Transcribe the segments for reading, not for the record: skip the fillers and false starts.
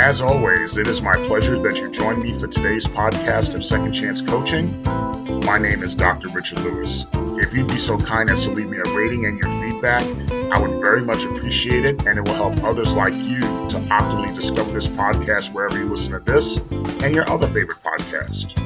As always, it is my pleasure that you join me for today's podcast of Second Chance Coaching. My name is Dr. Richard Lewis. If you'd be so kind as to leave me a rating and your feedback, I would very much appreciate it, and it will help others like you to optimally discover this podcast wherever you listen to this and your other favorite podcast.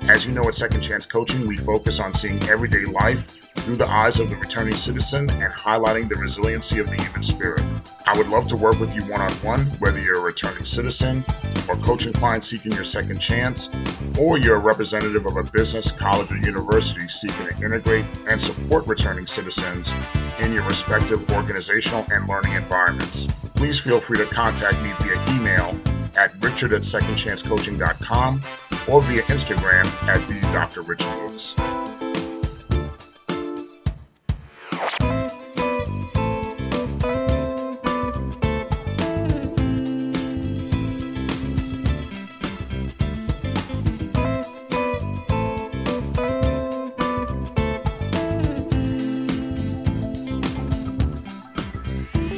As you know, at Second Chance Coaching, we focus on seeing everyday life through the eyes of the returning citizen and highlighting the resiliency of the human spirit. I would love to work with you one-on-one, whether you're a returning citizen or coaching client seeking your second chance, or you're a representative of a business, college, or university seeking to integrate and support returning citizens in your respective organizational and learning environments. Please feel free to contact me via email at richard@secondchancecoaching.com or via Instagram at the Dr. Richard Lewis.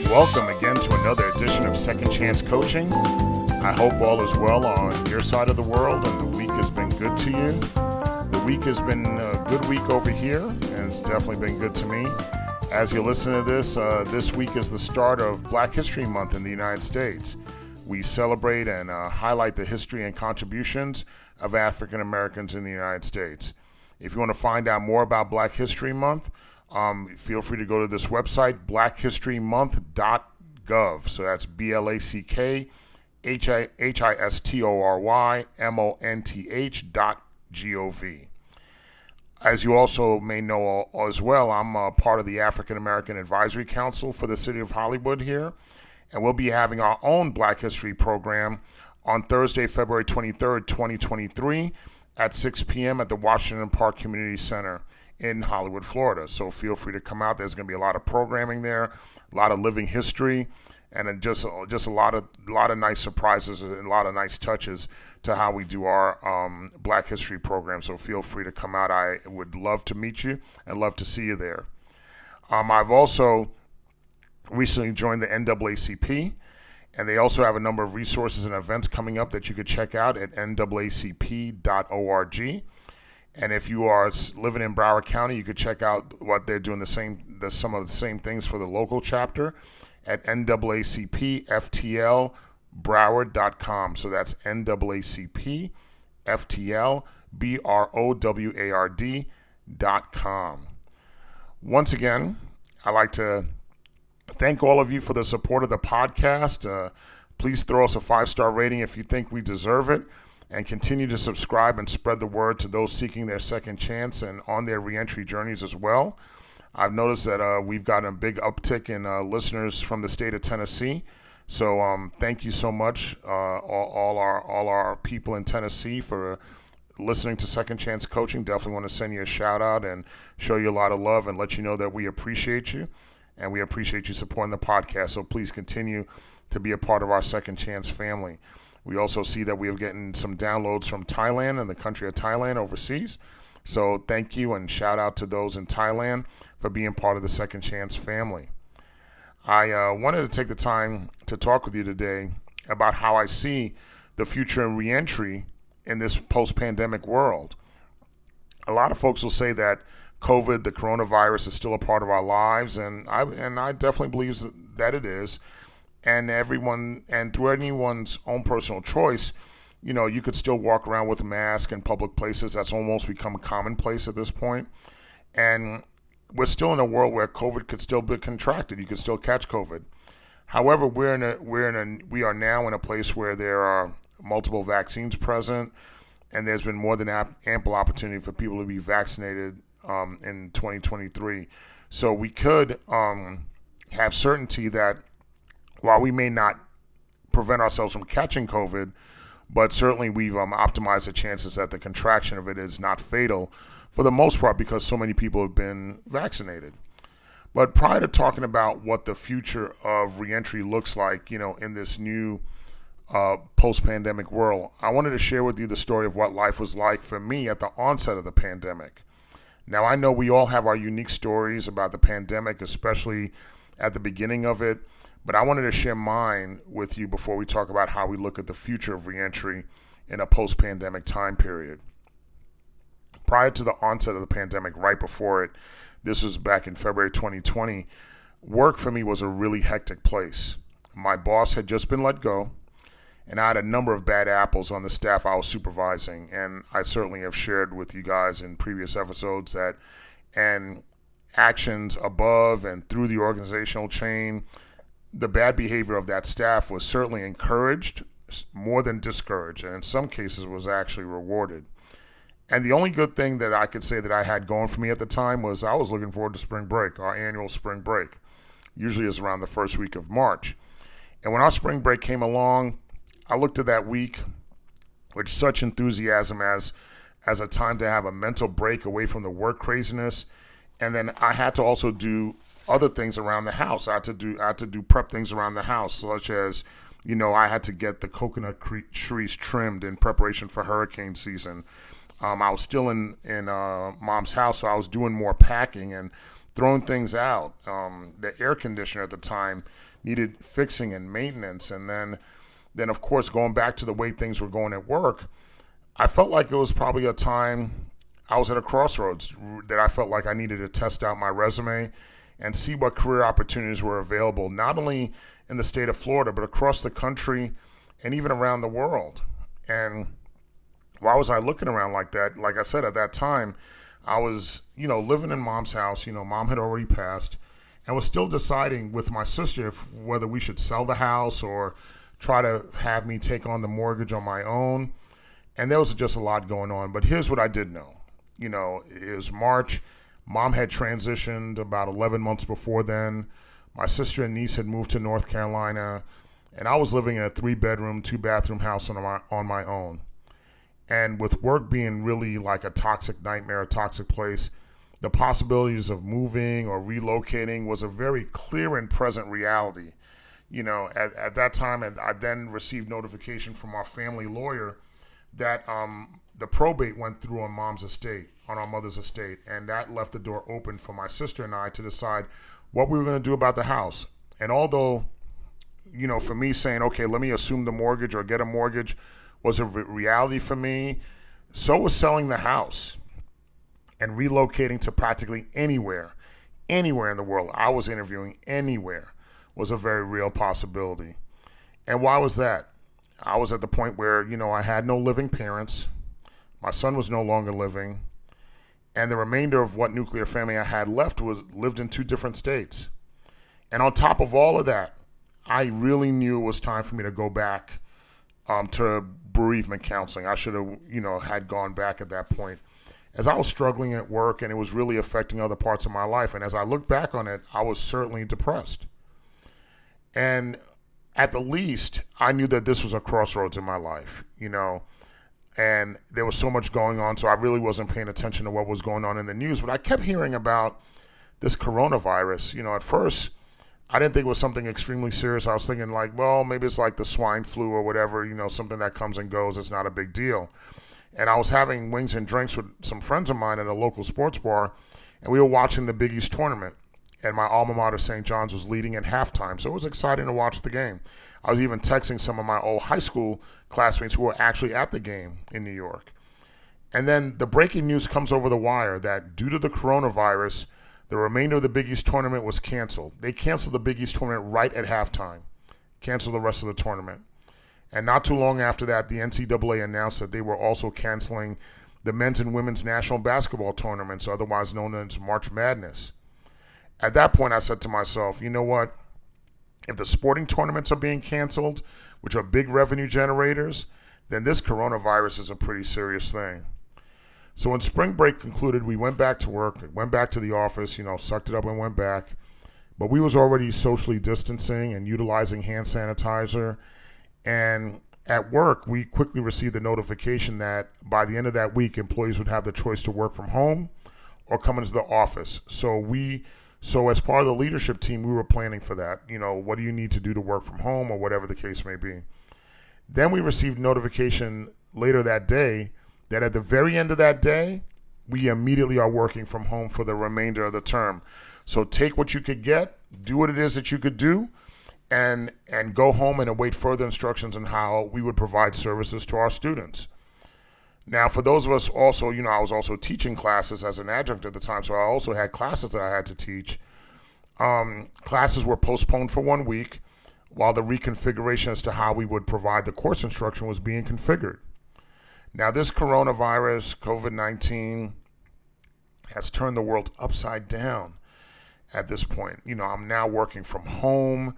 Welcome again to another edition of Second Chance Coaching. I hope all is well on your side of the world and the week has been good to you. The week has been a good week over here, and it's definitely been good to me. As you listen to this, this week is the start of Black History Month in the United States. We celebrate and highlight the history and contributions of African Americans in the United States. If you want to find out more about Black History Month, feel free to go to this website, blackhistorymonth.gov. So that's BlackHistoryMonth.gov. As you also may know as well, I'm a part of the African American Advisory Council for the City of Hollywood here, and we'll be having our own Black History program on Thursday, February 23rd, 2023 at 6 p.m. at the Washington Park Community Center in Hollywood, Florida. So feel free to come out. There's going to be a lot of programming there, a lot of living history, and just a lot of nice surprises and a lot of nice touches to how we do our Black History program. So feel free to come out. I would love to meet you and love to see you there. I've also recently joined the NAACP, and they also have a number of resources and events coming up that you could check out at naacp.org. And if you are living in Broward County, you could check out what they're doing some of the same things for the local chapter at naacpftlbroward.com. So that's naacpftlbroward.com. Once again, I'd like to thank all of you for the support of the podcast. Please throw us a 5-star rating if you think we deserve it. And continue to subscribe and spread the word to those seeking their second chance and on their reentry journeys as well. I've noticed that we've gotten a big uptick in listeners from the state of Tennessee. So thank you so much, all our people in Tennessee, for listening to Second Chance Coaching. Definitely want to send you a shout out and show you a lot of love and let you know that we appreciate you and we appreciate you supporting the podcast. So please continue to be a part of our Second Chance family. We also see that we are getting some downloads from Thailand and the country of Thailand overseas. So thank you and shout out to those in Thailand for being part of the Second Chance family. I wanted to take the time to talk with you today about how I see the future in reentry in this post-pandemic world. A lot of folks will say that COVID, the coronavirus, is still a part of our lives, and I definitely believe that it is. And through anyone's own personal choice, you could still walk around with a mask in public places. That's almost become commonplace at this point. And we're still in a world where COVID could still be contracted. You could still catch COVID. However, we are now in a place where there are multiple vaccines present, and there's been more than ample opportunity for people to be vaccinated in 2023. So we could have certainty that while we may not prevent ourselves from catching COVID, but certainly we've optimized the chances that the contraction of it is not fatal for the most part because so many people have been vaccinated. But prior to talking about what the future of reentry looks like, in this new post-pandemic world, I wanted to share with you the story of what life was like for me at the onset of the pandemic. Now, I know we all have our unique stories about the pandemic, especially at the beginning of it. but I wanted to share mine with you before we talk about how we look at the future of reentry in a post-pandemic time period. Prior to the onset of the pandemic, right before it, this was back in February 2020, work for me was a really hectic place. My boss had just been let go, and I had a number of bad apples on the staff I was supervising. And I certainly have shared with you guys in previous episodes that, and actions above and through the organizational chain, the bad behavior of that staff was certainly encouraged more than discouraged, and in some cases was actually rewarded. And the only good thing that I could say that I had going for me at the time was I was looking forward to spring break, our annual spring break. Usually is around the first week of March. And when our spring break came along, I looked at that week with such enthusiasm as a time to have a mental break away from the work craziness. And then I had to also do other things around the house. I had to do prep things around the house, such as, I had to get the coconut trees trimmed in preparation for hurricane season. I was still in mom's house, so I was doing more packing and throwing things out. The air conditioner at the time needed fixing and maintenance. And then of course, going back to the way things were going at work, I felt like it was probably a time I was at a crossroads that I felt like I needed to test out my resume and see what career opportunities were available, not only in the state of Florida, but across the country and even around the world. And why was I looking around like that? Like I said, at that time, I was, living in mom's house. Mom had already passed and was still deciding with my sister whether we should sell the house or try to have me take on the mortgage on my own. And there was just a lot going on. But here's what I did know. It was March. Mom had transitioned about 11 months before then. My sister and niece had moved to North Carolina. And I was living in a 3-bedroom, 2-bathroom house on my own. And with work being really like a toxic nightmare, a toxic place, the possibilities of moving or relocating was a very clear and present reality. At that time, I then received notification from our family lawyer that the probate went through on mom's estate, on our mother's estate, and that left the door open for my sister and I to decide what we were going to do about the house. And although, for me saying, okay, let me assume the mortgage or get a mortgage was a reality for me, so was selling the house and relocating to practically anywhere in the world. I was interviewing anywhere was a very real possibility. And why was that? I was at the point where, I had no living parents. My son was no longer living. And the remainder of what nuclear family I had left lived in 2 different states. And on top of all of that, I really knew it was time for me to go back to bereavement counseling. I should have, had gone back at that point, as I was struggling at work and it was really affecting other parts of my life. And as I look back on it, I was certainly depressed. And at the least, I knew that this was a crossroads in my life, and there was so much going on. So I really wasn't paying attention to what was going on in the news, but I kept hearing about this coronavirus. At first, I didn't think it was something extremely serious. I was thinking like, well, maybe it's like the swine flu or whatever, something that comes and goes. It's not a big deal. And I was having wings and drinks with some friends of mine at a local sports bar, and we were watching the Big East tournament. And my alma mater, St. John's, was leading at halftime. So it was exciting to watch the game. I was even texting some of my old high school classmates who were actually at the game in New York. And then the breaking news comes over the wire that due to the coronavirus, the remainder of the Big East tournament was canceled. They canceled the Big East tournament right at halftime, canceled the rest of the tournament. And not too long after that, the NCAA announced that they were also canceling the men's and women's national basketball tournaments, otherwise known as March Madness. At that point, I said to myself, you know what? If the sporting tournaments are being canceled, which are big revenue generators, then this coronavirus is a pretty serious thing. So when spring break concluded, we went back to work, went back to the office, sucked it up and went back. But we was already socially distancing and utilizing hand sanitizer. And at work, we quickly received the notification that by the end of that week, employees would have the choice to work from home or come into the office. So as part of the leadership team, we were planning for that. What do you need to do to work from home or whatever the case may be. Then we received notification later that day that at the very end of that day, we immediately are working from home for the remainder of the term. So take what you could get, do what it is that you could do, and go home and await further instructions on how we would provide services to our students. Now, for those of us also, I was also teaching classes as an adjunct at the time, so I also had classes that I had to teach. Classes were postponed for 1 week while the reconfiguration as to how we would provide the course instruction was being configured. Now, this coronavirus, COVID-19, has turned the world upside down at this point. I'm now working from home,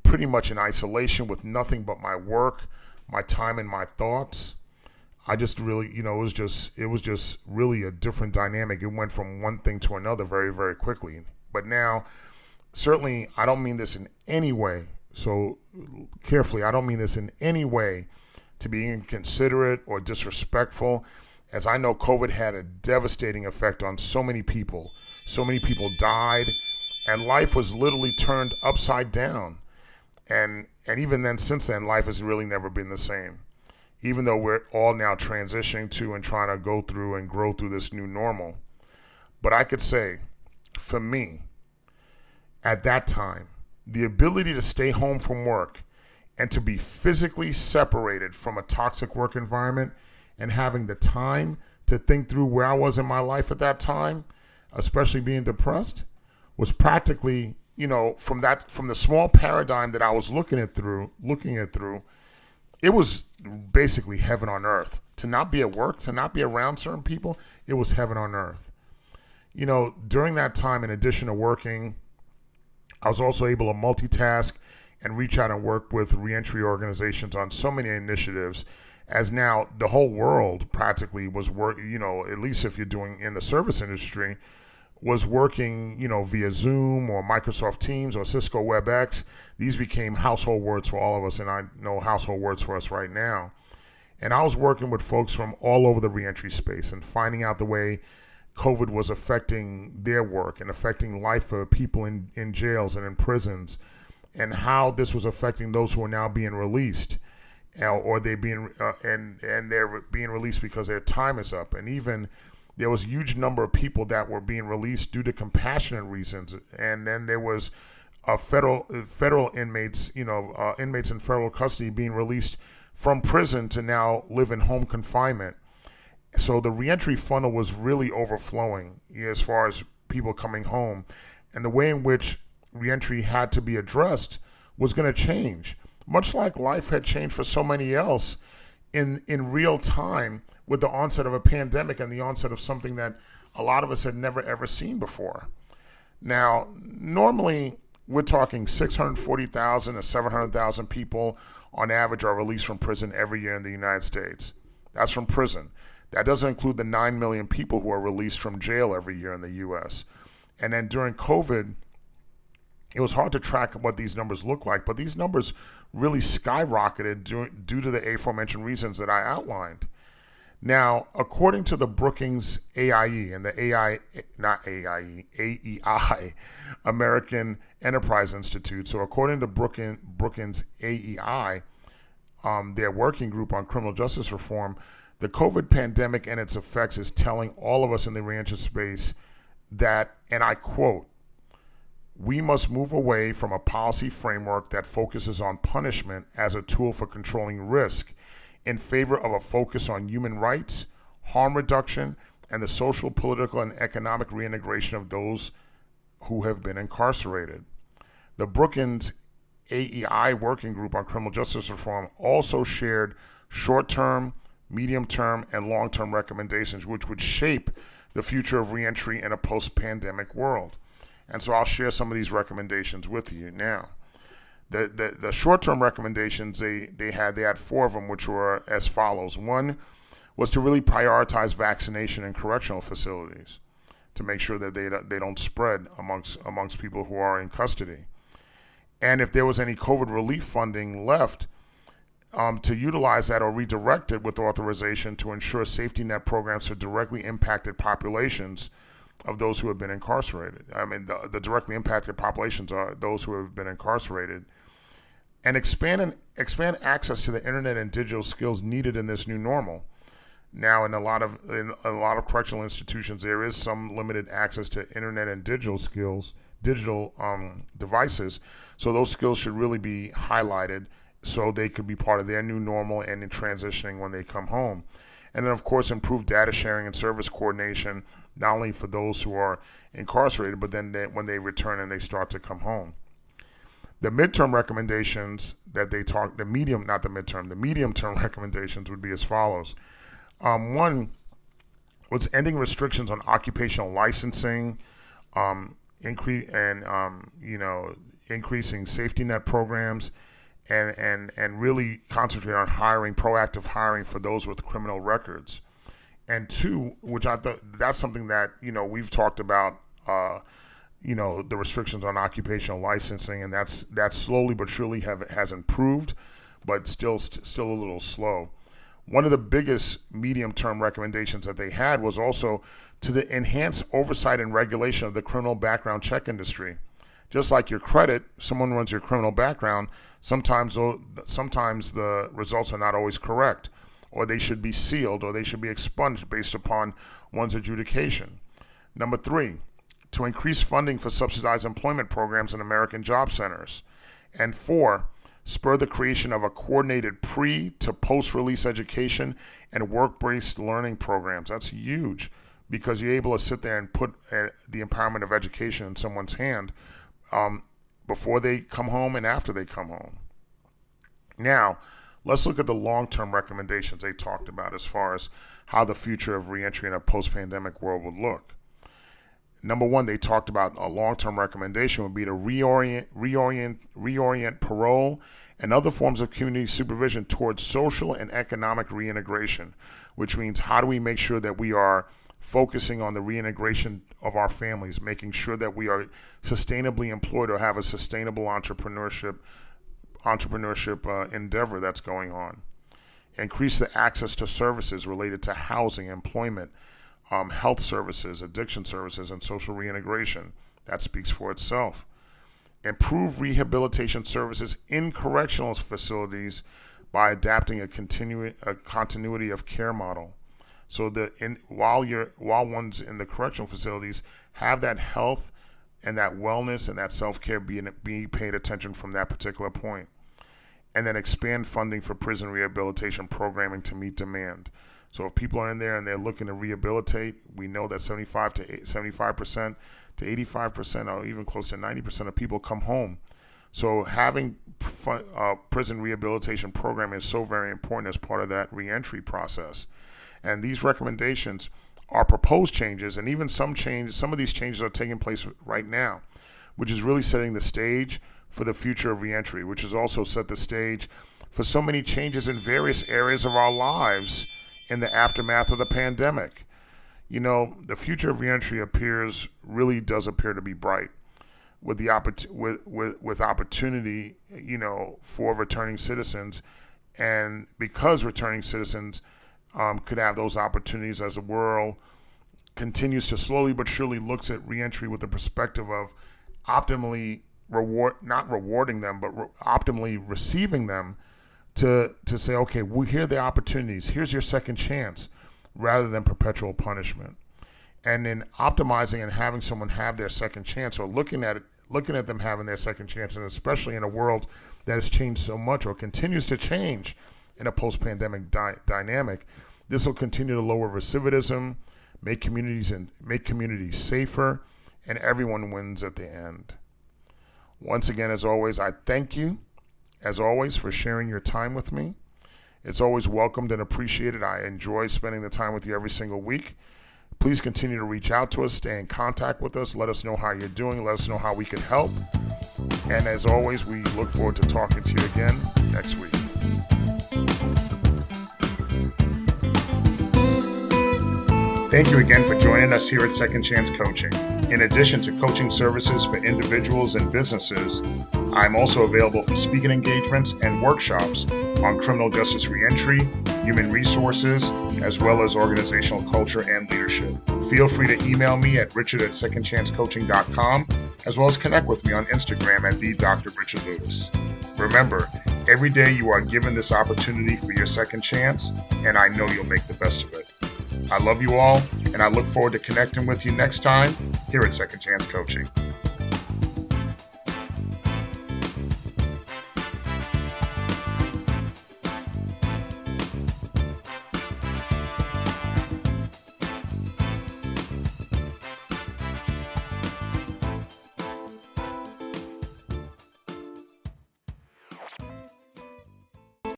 pretty much in isolation with nothing but my work, my time, and my thoughts. I just really, it was just really a different dynamic. It went from one thing to another very, very quickly. But now, certainly, I don't mean this in any way. So carefully, I don't mean this in any way to be inconsiderate or disrespectful, as I know COVID had a devastating effect on so many people. So many people died, and life was literally turned upside down. And even then, since then, life has really never been the same. Even though we're all now transitioning to and trying to go through and grow through this new normal. But I could say, for me, at that time, the ability to stay home from work and to be physically separated from a toxic work environment and having the time to think through where I was in my life at that time, especially being depressed, was practically, from the small paradigm that I was looking at through, it was basically heaven on earth. To not be at work, to not be around certain people, it was heaven on earth. During that time, in addition to working, I was also able to multitask and reach out and work with reentry organizations on so many initiatives, as now the whole world practically was at least if you're doing in the service industry, was working, via Zoom or Microsoft Teams or Cisco WebEx. These became household words for all of us, and I know household words for us right now. And I was working with folks from all over the reentry space and finding out the way COVID was affecting their work and affecting life of people in jails and in prisons, and how this was affecting those who are now being released, or they're being and they're being released because their time is up. And even there was a huge number of people that were being released due to compassionate reasons, and then there was federal inmates, inmates in federal custody being released from prison to now live in home confinement. So the reentry funnel was really overflowing as far as people coming home, and the way in which reentry had to be addressed was going to change, much like life had changed for so many else in real time with the onset of a pandemic and the onset of something that a lot of us had never ever seen before. Now, normally we're talking 640,000 to 700,000 people on average are released from prison every year in the United States. That's from prison. That doesn't include the 9 million people who are released from jail every year in the U.S. And then during COVID, it was hard to track what these numbers look like, but these numbers really skyrocketed due to the aforementioned reasons that I outlined. Now, according to the Brookings AIE and the AEI, American Enterprise Institute, so according to Brookings AEI, their working group on criminal justice reform, the COVID pandemic and its effects is telling all of us in the reentry space that, and I quote, "We must move away from a policy framework that focuses on punishment as a tool for controlling risk in favor of a focus on human rights, harm reduction, and the social, political, and economic reintegration of those who have been incarcerated." The Brookings AEI working group on criminal justice reform also shared short-term, medium-term, and long-term recommendations which would shape the future of reentry in a post-pandemic world. And so I'll share some of these recommendations with you now. The short-term recommendations, they had 4 of them, which were as follows. One was to really prioritize vaccination in correctional facilities to make sure that they don't spread amongst people who are in custody. And if there was any COVID relief funding left, to utilize that or redirect it with authorization to ensure safety net programs for directly impacted populations of those who have been incarcerated. I mean, the directly impacted populations are those who have been incarcerated. And expand access to the internet and digital skills needed in this new normal. Now, in a lot of correctional institutions, there is some limited access to internet and digital skills digital devices. So those skills should really be highlighted so they could be part of their new normal and in transitioning when they come home. And then, of course, improve data sharing and service coordination, not only for those who are incarcerated, but then when they return and they start to come home. The midterm recommendations that they talk, the medium term recommendations would be as follows. One was ending restrictions on occupational licensing, increasing safety net programs, and really concentrate on proactive hiring for those with criminal records. And two, which I thought that's something that we've talked about. The restrictions on occupational licensing, and that's slowly but surely has improved, but still a little slow. One of the biggest medium-term recommendations that they had was also to enhance oversight and regulation of the criminal background check industry. Just like your credit, someone runs your criminal background, sometimes the results are not always correct, or they should be sealed, or they should be expunged based upon one's adjudication. Number 3, to increase funding for subsidized employment programs in American job centers. And 4, spur the creation of a coordinated pre to post-release education and work-based learning programs. That's huge, because you're able to sit there and put the empowerment of education in someone's hand before they come home and after they come home. Now, let's look at the long-term recommendations they talked about as far as how the future of reentry in a post-pandemic world would look. Number 1, they talked about a long-term recommendation would be to reorient parole and other forms of community supervision towards social and economic reintegration, which means how do we make sure that we are focusing on the reintegration of our families, making sure that we are sustainably employed or have a sustainable entrepreneurship endeavor that's going on. Increase the access to services related to housing, employment, health services, addiction services, and social reintegration. That speaks for itself. Improve rehabilitation services in correctional facilities by adapting a continuity of care model. So while one's in the correctional facilities, have that health and that wellness and that self-care be paid attention from that particular point. And then expand funding for prison rehabilitation programming to meet demand. So if people are in there and they're looking to rehabilitate, we know that 75% to 85% or even close to 90% of people come home. So having prison rehabilitation program is so very important as part of that reentry process. And these recommendations are proposed changes, and even some of these changes are taking place right now, which is really setting the stage for the future of reentry, which has also set the stage for so many changes in various areas of our lives in the aftermath of the pandemic. The future of reentry really does appear to be bright, with the with opportunity, for returning citizens, and because returning citizens could have those opportunities as the world continues to slowly but surely looks at reentry with the perspective of optimally not rewarding them, but optimally receiving them. To say, okay, here are the opportunities. Here's your second chance, rather than perpetual punishment. And in optimizing and having someone have their second chance, or looking at them having their second chance, and especially in a world that has changed so much or continues to change in a post-pandemic dynamic, this will continue to lower recidivism, make communities safer, and everyone wins at the end. Once again, as always, I thank you, as always, for sharing your time with me. It's always welcomed and appreciated. I enjoy spending the time with you every single week. Please continue to reach out to us, stay in contact with us, let us know how you're doing, let us know how we can help. And as always, we look forward to talking to you again next week. Thank you again for joining us here at Second Chance Coaching. In addition to coaching services for individuals and businesses, I'm also available for speaking engagements and workshops on criminal justice reentry, human resources, as well as organizational culture and leadership. Feel free to email me at richard@secondchancecoaching.com, as well as connect with me on Instagram at @DrRichardLewis. Remember, every day you are given this opportunity for your second chance, and I know you'll make the best of it. I love you all, and I look forward to connecting with you next time here at Second Chance Coaching.